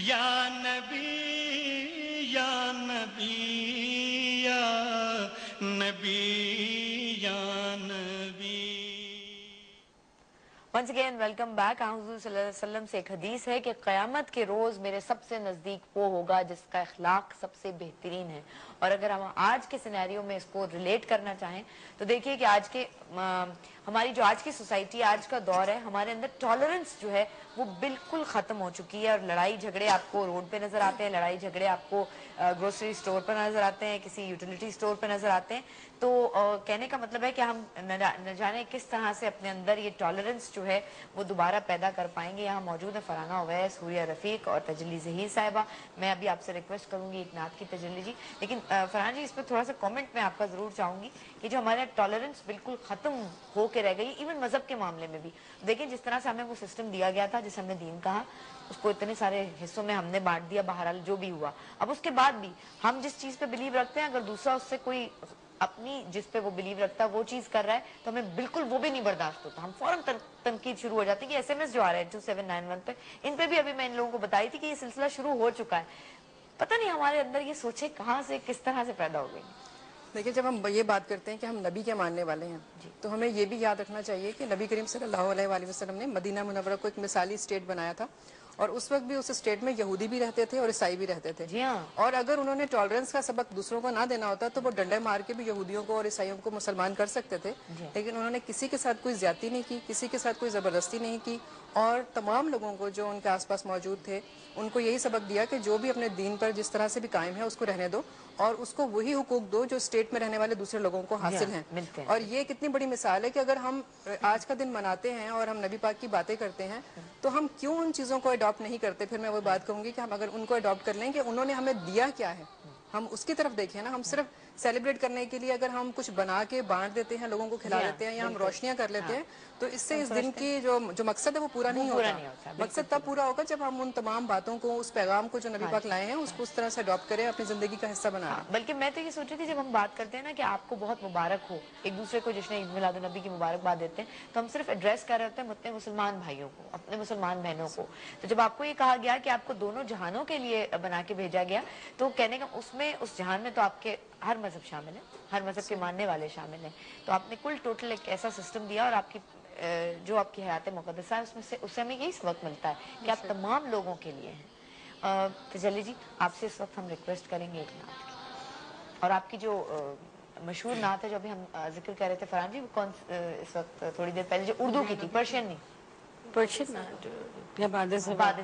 یا نبی یا نبی یا نبی یا نبی. Once again welcome back. حضور صلی اللہ علیہ وسلم سے ایک حدیث ہے کہ قیامت کے روز میرے سب سے نزدیک وہ ہوگا جس کا اخلاق سب سے بہترین ہے. اور اگر ہم آج کے سینیریو میں اس کو ریلیٹ کرنا چاہیں تو دیکھیے کہ آج کے ہماری جو آج کی سوسائٹی آج کا دور ہے, ہمارے اندر ٹالرنس جو ہے وہ بالکل ختم ہو چکی ہے. اور لڑائی جھگڑے آپ کو روڈ پہ نظر آتے ہیں, لڑائی جھگڑے آپ کو گروسری اسٹور پر نظر آتے ہیں, کسی یوٹیلیٹی اسٹور پہ نظر آتے ہیں. تو کہنے کا مطلب ہے کہ ہم نہ جانے کس طرح سے اپنے اندر یہ ٹالرنس جو ہے وہ دوبارہ پیدا کر پائیں گے. یہاں موجود ہے فرحانہ اویس, حوریہ رفیق اور تجلی ظہیر صاحبہ. میں ابھی آپ سے ریکویسٹ کروں گی ایک نعت کی تجلی جی. لیکن فرحان جی اس پہ تھوڑا سا کامنٹ میں آپ کا ضرور چاہوں گی کہ جو ہمارا ٹالرنس بالکل ختم ہو کے رہ گئی, ایون مذہب کے معاملے میں بھی. دیکھیں جس طرح سے ہمیں وہ سسٹم دیا گیا تھا جسے ہم نے دین کہا, اس کو اتنے سارے حصوں میں ہم نے بانٹ دیا, بہرحال جو بھی ہوا. اب اس کے بعد بھی ہم جس چیز پہ بلیو رکھتے ہیں, اگر دوسرا اس سے کوئی اپنی جس پہ وہ بلیو رکھتا ہے وہ چیز کر رہا ہے تو ہمیں بالکل وہ بھی نہیں برداشت ہوتا. ہم فوراً تنقید شروع ہو جاتی ہے کہ ایس ایم ایس جو آ رہے ہیں 2791 پہ, ان پہ بھی ابھی میں ان لوگوں کو بتائی تھی کہ یہ سلسلہ شروع ہو چکا ہے. پتہ نہیں ہمارے اندر یہ سوچیں کہاں سے کس طرح سے پیدا ہو گئی. دیکھیں جب ہم یہ بات کرتے ہیں کہ ہم نبی کے ماننے والے ہیں تو ہمیں یہ بھی یاد رکھنا چاہیے کہ نبی کریم صلی اللہ علیہ وآلہ وسلم نے مدینہ منورہ کو ایک مثالی اسٹیٹ بنایا تھا, اور اس وقت بھی اس اسٹیٹ میں یہودی بھی رہتے تھے اور عیسائی بھی رہتے تھے. جی ہاں, اور اگر انہوں نے ٹالرنس کا سبق دوسروں کو نہ دینا ہوتا تو وہ ڈنڈے مار کے بھی یہودیوں کو اور عیسائیوں کو مسلمان کر سکتے تھے. لیکن انہوں نے کسی کے ساتھ کوئی زیادتی نہیں کی, کسی کے ساتھ کوئی زبردستی نہیں کی, اور تمام لوگوں کو جو ان کے آس پاس موجود تھے ان کو یہی سبق دیا کہ جو بھی اپنے دین پر جس طرح سے بھی قائم ہے اس کو رہنے دو, اور اس کو وہی حقوق دو جو اسٹیٹ میں رہنے والے دوسرے لوگوں کو حاصل ہیں. اور یہ کتنی بڑی مثال ہے کہ اگر ہم آج کا دن مناتے ہیں اور ہم نبی پاک کی باتیں کرتے ہیں تو ہم کیوں ان چیزوں کو اڈاپٹ نہیں کرتے. پھر میں وہ بات کہوں گی کہ ہم اگر ان کو اڈاپٹ کر لیں کہ انہوں نے ہمیں دیا کیا ہے, ہم اس کی طرف دیکھیں نا. ہم صرف سیلیبریٹ کرنے کے لیے اگر ہم کچھ بنا کے بانٹ دیتے ہیں, لوگوں کو کھلا دیتے ہیں, یا ہم روشنیاں کر لیتے ہیں, تو اس سے اس دن کی جو مقصد ہے وہ پورا نہیں ہوتا. مقصد تب پورا ہوگا جب ہم ان تمام باتوں کو, اس پیغام کو جو نبی پاک لائے ہیں اس کو اس طرح سے اڈاپٹ کریں, اپنی زندگی کا حصہ بنا لیں. بلکہ میں تو یہ سوچ رہی تھی جب ہم بات کرتے ہیں نا کہ آپ کو بہت مبارک ہو, ایک دوسرے کو جشن عید میلاد النبی کی مبارکباد دیتے ہیں, تو ہم صرف ایڈریس کر رہے ہوتے ہیں اپنے مسلمان بھائیوں کو, اپنے مسلمان بہنوں کو. تو جب آپ کو یہ کہا گیا کہ آپ کو دونوں جہانوں کے لیے بنا کے بھیجا گیا, تو کہنے کا اس میں اس جہان میں تو آپ کے ہر مذہب شامل ہے, ہر مذہب کے ماننے والے شامل ہیں. تو آپ نے کل ٹوٹل ایک ایسا سسٹم دیا, اور آپ کی جو آپ کی حیات مقدسہ ہے اس میں سے, اس سے ہمیں یہی سبق ملتا ہے کہ آپ تمام لوگوں کے لیے ہیں. تجلی جی آپ سے اس وقت ہم ریکویسٹ کریں گے ایک نعت کی, اور آپ کی جو مشہور نعت ہے جو ابھی ہم ذکر کر رہے تھے فرحان جی, وہ کون اس وقت تھوڑی دیر پہلے جو اردو کی تھی, پرشین نہیں, پرشین باد